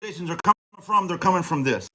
Are coming from, they're coming from this.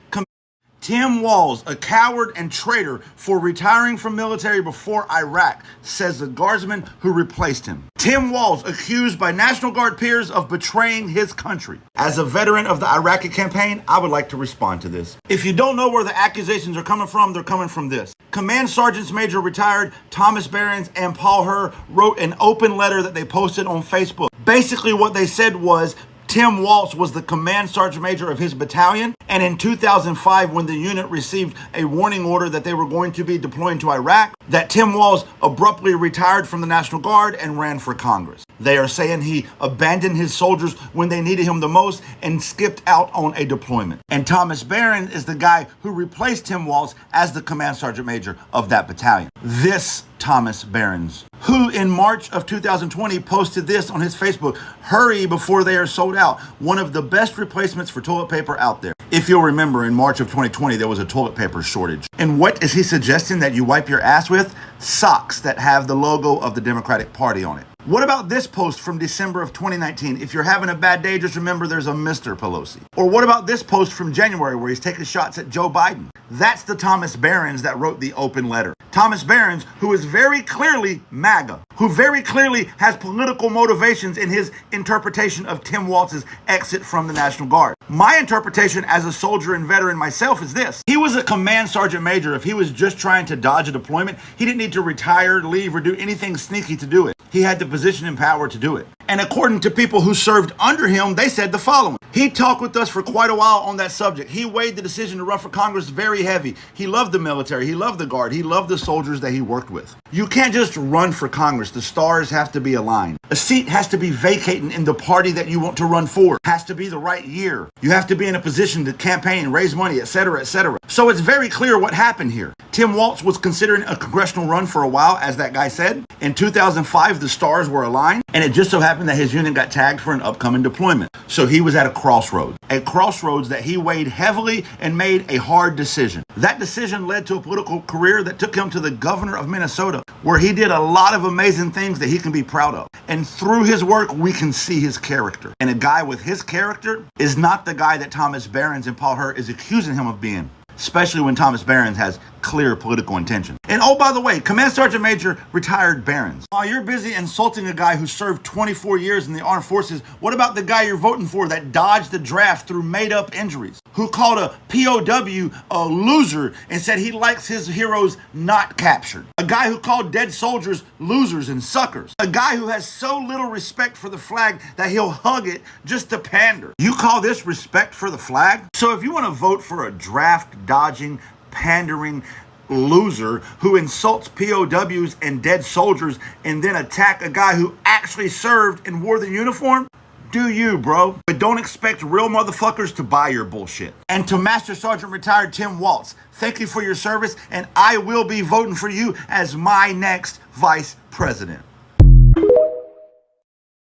Tim Walz, a coward and traitor for retiring from military before Iraq, says the guardsman who replaced him. Tim Walz, accused by National Guard peers of betraying his country. As a veteran of the Iraqi campaign, I would like to respond to this. If you don't know where the accusations are coming from, they're coming from this. Command Sergeants Major retired Thomas Behrens and Paul Hur wrote an open letter that they posted on Facebook. Basically what they said was, Tim Walz was the command sergeant major of his battalion, and in 2005, when the unit received a warning order that they were going to be deploying to Iraq, that Tim Walz abruptly retired from the National Guard and ran for Congress. They are saying he abandoned his soldiers when they needed him the most and skipped out on a deployment. And Thomas Behrens is the guy who replaced Tim Walz as the command sergeant major of that battalion. This Thomas Behrens, who in March of 2020 posted this on his Facebook, "Hurry before they are sold out. One of the best replacements for toilet paper out there." If you'll remember, in March of 2020, there was a toilet paper shortage. And what is he suggesting that you wipe your ass with? Socks that have the logo of the Democratic Party on it. What about this post from December of 2019? If you're having a bad day, just remember there's a Mr. Pelosi. Or what about this post from January where he's taking shots at Joe Biden? That's the Thomas Behrens that wrote the open letter. Thomas Behrens, who is very clearly MAGA, who very clearly has political motivations in his interpretation of Tim Walz's exit from the National Guard. My interpretation as a soldier and veteran myself is this. He was a command sergeant major. If he was just trying to dodge a deployment, he didn't need to retire, leave, or do anything sneaky to do it. He had the position and power to do it. And according to people who served under him, they said the following. He talked with us for quite a while on that subject. He weighed the decision to run for Congress very heavy. He loved the military. He loved the Guard. He loved the soldiers that he worked with. You can't just run for Congress. The stars have to be aligned. A seat has to be vacating in the party that you want to run for. It has to be the right year. You have to be in a position to campaign, raise money, etc., etc. So it's very clear what happened here. Tim Walz was considering a congressional run for a while, as that guy said. In 2005, the stars were aligned, and it just so happened that his unit got tagged for an upcoming deployment. So he was at a crossroads that he weighed heavily and made a hard decision. That decision led to a political career that took him to the governor of Minnesota, where he did a lot of amazing things that he can be proud of. And through his work, we can see his character. And a guy with his character is not the guy that Thomas Behrens and Paul Hur is accusing him of being, especially when Thomas Behrens has clear political intention. And oh, by the way, Command Sergeant Major retired Behrens. While you're busy insulting a guy who served 24 years in the armed forces, what about the guy you're voting for that dodged the draft through made-up injuries? Who called a POW a loser and said he likes his heroes not captured? A guy who called dead soldiers losers and suckers. A guy who has so little respect for the flag that he'll hug it just to pander. You call this respect for the flag? So if you want to vote for a draft-dodging, pandering loser who insults POWs and dead soldiers and then attack a guy who actually served and wore the uniform, do you, bro. But don't expect real motherfuckers to buy your bullshit. And to Master Sergeant Retired Tim Walz, thank you for your service, and I will be voting for you as my next vice president.